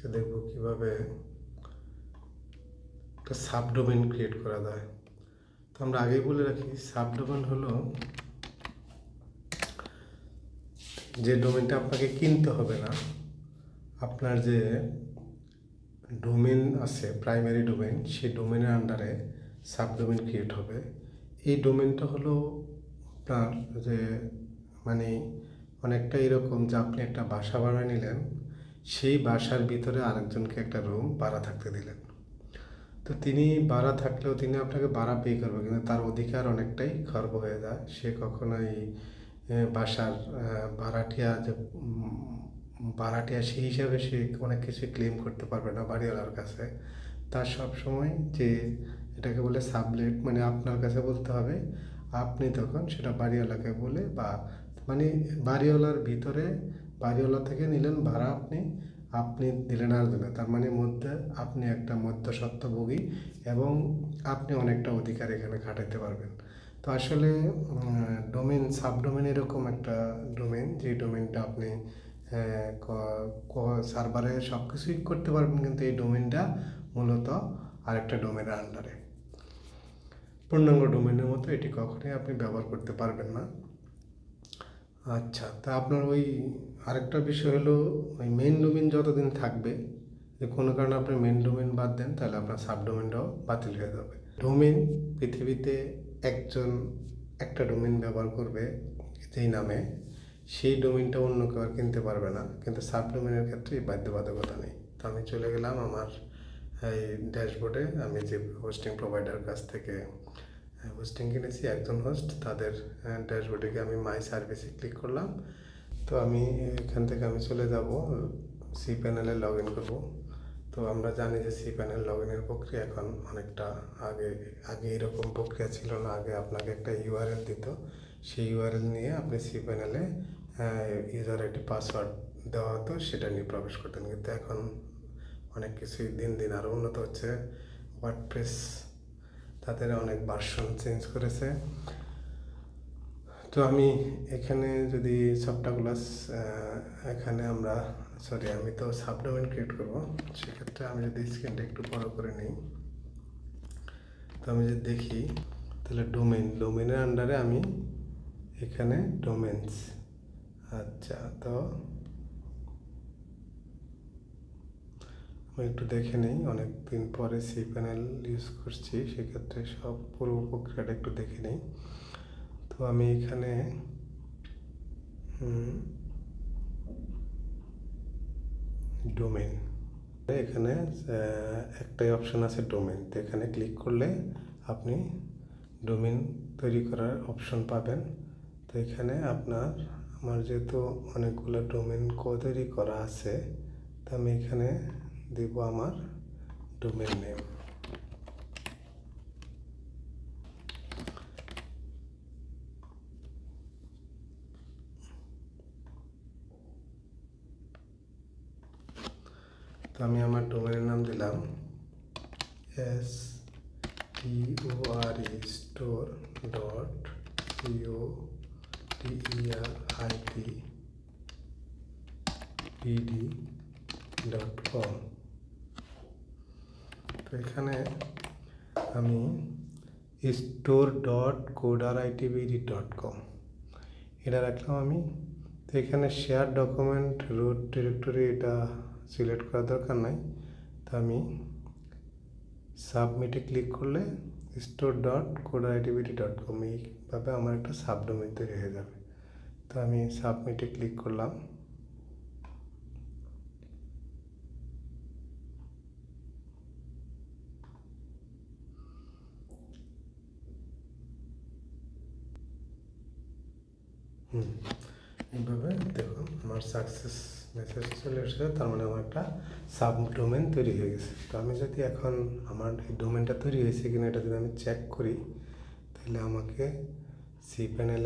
আজকে দেখব কিভাবে একটা সাবডোমেন ক্রিয়েট করা যায়। তো আমরা আগেই বলে রাখি, সাবডোমেন হলো যে ডোমেনটা আপনাকে কিনতে হবে না, আপনার যে ডোমেন আছে প্রাইমারি ডোমেন, সেই ডোমেনের আন্ডারে সাবডোমেন ক্রিয়েট হবে। এই ডোমেনটা হলো আপনার যে মানে অনেকটা এরকম যে আপনি একটা বাসা ভাড়া নিলেন, সেই বাসার ভিতরে আরেকজনকে একটা রুম ভাড়া থাকতে দিলেন। তো তিনি ভাড়া থাকলেও তিনি আপনাকে ভাড়া পে করবে, কিন্তু তার অধিকার অনেকটাই খর্ব হয়ে যায়। সে কখনোই বাসার ভাড়াটিয়া যে ভাড়াটিয়া সেই হিসাবে সে অনেক কিছু ক্লেম করতে পারবে না বাড়িওয়ালার কাছে। তার সবসময় যে এটাকে বলে সাবলেট, মানে আপনার কাছে বলতে হবে, আপনি তখন সেটা বাড়িওয়ালাকে বলে বা মানে বাড়িওয়ালার ভিতরে বাড়িওয়ালা থেকে নিলেন ভাড়া, আপনি দিলেন আরেকজনে, তার মানে মধ্যে আপনি একটা মধ্যস্বত্বভোগী এবং আপনি অনেকটা অধিকার এখানে খাটাতে পারবেন। তো আসলে ডোমেন সাবডোমেন এরকম একটা ডোমেন, যে ডোমেনটা আপনি সার্ভারে সব কিছুই করতে পারবেন, কিন্তু এই ডোমেনটা মূলত আরেকটা ডোমেনের আন্ডারে। পূর্ণাঙ্গ ডোমেনের মতো এটি কখনোই আপনি ব্যবহার করতে পারবেন না। আচ্ছা, তা আপনার ওই আরেকটা বিষয় হলো, ওই মেন ডোমেন যতদিন থাকবে, যে কোনো কারণে আপনি মেন ডোমেন বাদ দেন, তাহলে আপনার সাবডোমেনটাও বাতিল হয়ে যাবে। ডোমেন পৃথিবীতে একটা ডোমেন ব্যবহার করবে যেই নামে, সেই ডোমেনটা অন্য কেউ আর কিনতে পারবে না, কিন্তু সাবডোমেনের ক্ষেত্রে এই বাধ্যবাধকতা নেই। তো আমি চলে গেলাম আমার এই ড্যাশবোর্ডে। আমি যে হোস্টিং প্রোভাইডার কাছ থেকে হোস্টিং কিনেছি, একজন হোস্ট, তাদের ড্যাশবোর্ডে গিয়ে আমি মাই সার্ভিসে ক্লিক করলাম। তো আমি এখান থেকে চলে যাব cPanel লগ ইন করবো। তো আমরা জানি যে cPanel লগ ইনের প্রক্রিয়া এখন অনেকটা আগে এরকম প্রক্রিয়া ছিল না। আগে আপনাকে একটা ইউআরএল দিত, সেই ইউআরএল নিয়ে আপনি cPanel ইউজার আইডি পাসওয়ার্ড দেওয়া হতো, সেটা নিয়ে প্রবেশ করতেন। কিন্তু এখন অনেক কিছুই দিন দিন আরও উন্নত হচ্ছে। ওয়ার্ডপ্রেস তাদের অনেক ভার্সন চেঞ্জ করেছে। তো আমি এখানে যদি সফটওয়্যারগুলো এখানে আমি তো সাবডোমেন ক্রিয়েট করব, সেক্ষেত্রে আমি যদি স্ক্রিনটা একটু বড় করে নিই, তো আমি যদি দেখি, তাহলে ডোমেনের আন্ডারে আমি এখানে ডোমেন্স। আচ্ছা, তো আমি একটু দেখে নিই, অনেক দিন পরে cPanel ইউজ করছি, সেক্ষেত্রে সব পুরো প্রক্রিয়াটা একটু দেখে নিই। তো আমি এখানে ডোমেন, এখানে একটাই অপশান আছে ডোমেন। তো এখানে ক্লিক করলে আপনি ডোমেন তৈরি করার অপশন পাবেন। তো এখানে আমার যেহেতু অনেকগুলো ডোমেন তৈরি করা আছে, তো আমি এখানে দিব আমার ডোমেন নেম। তো আমি আমার ডোমেনের নাম দিলাম store.codeitpd.com। তো এখানে আমি store.codeitpd.com এটা রাখলাম আমি। তো এখানে শেয়ার ডকুমেন্ট রুট ডিরেক্টরি এটা সিলেক্ট করার দরকার নাই। তো আমি সাবমিটে ক্লিক করলে store.codeitpd.com এইভাবে আমার একটা সাবডোমেন তৈরি হয়ে যাবে। তো আমি সাবমিটে ক্লিক করলাম। এইভাবে দেখুন আমার সাকসেস মেসেজ চলে এসেছে, তার মানে আমার একটা সাবডোমেন তৈরি হয়ে গেছে। তো আমি যদি এখন আমার এই ডোমেনটা তৈরি হয়েছে কিনা এটা যদি আমি চেক করি, তাহলে আমাকে cPanel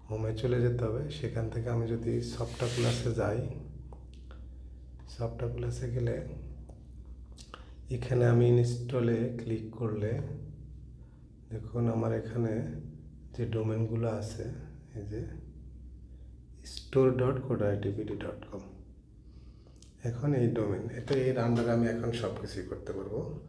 হোমে চলে যেতে হবে। সেখান থেকে আমি যদি সফটওয়্যার ক্লাসে যাই, সফটওয়্যার ক্লাসে গেলে এখানে আমি ইনস্টলে ক্লিক করলে দেখুন আমার এখানে যে ডোমেনগুলো আছে, এই যে store.codeitbd.com। এখন এই ডোমেন, এটা এর আন্ডারে আমি এখন সব কিছুই করতে পারবো।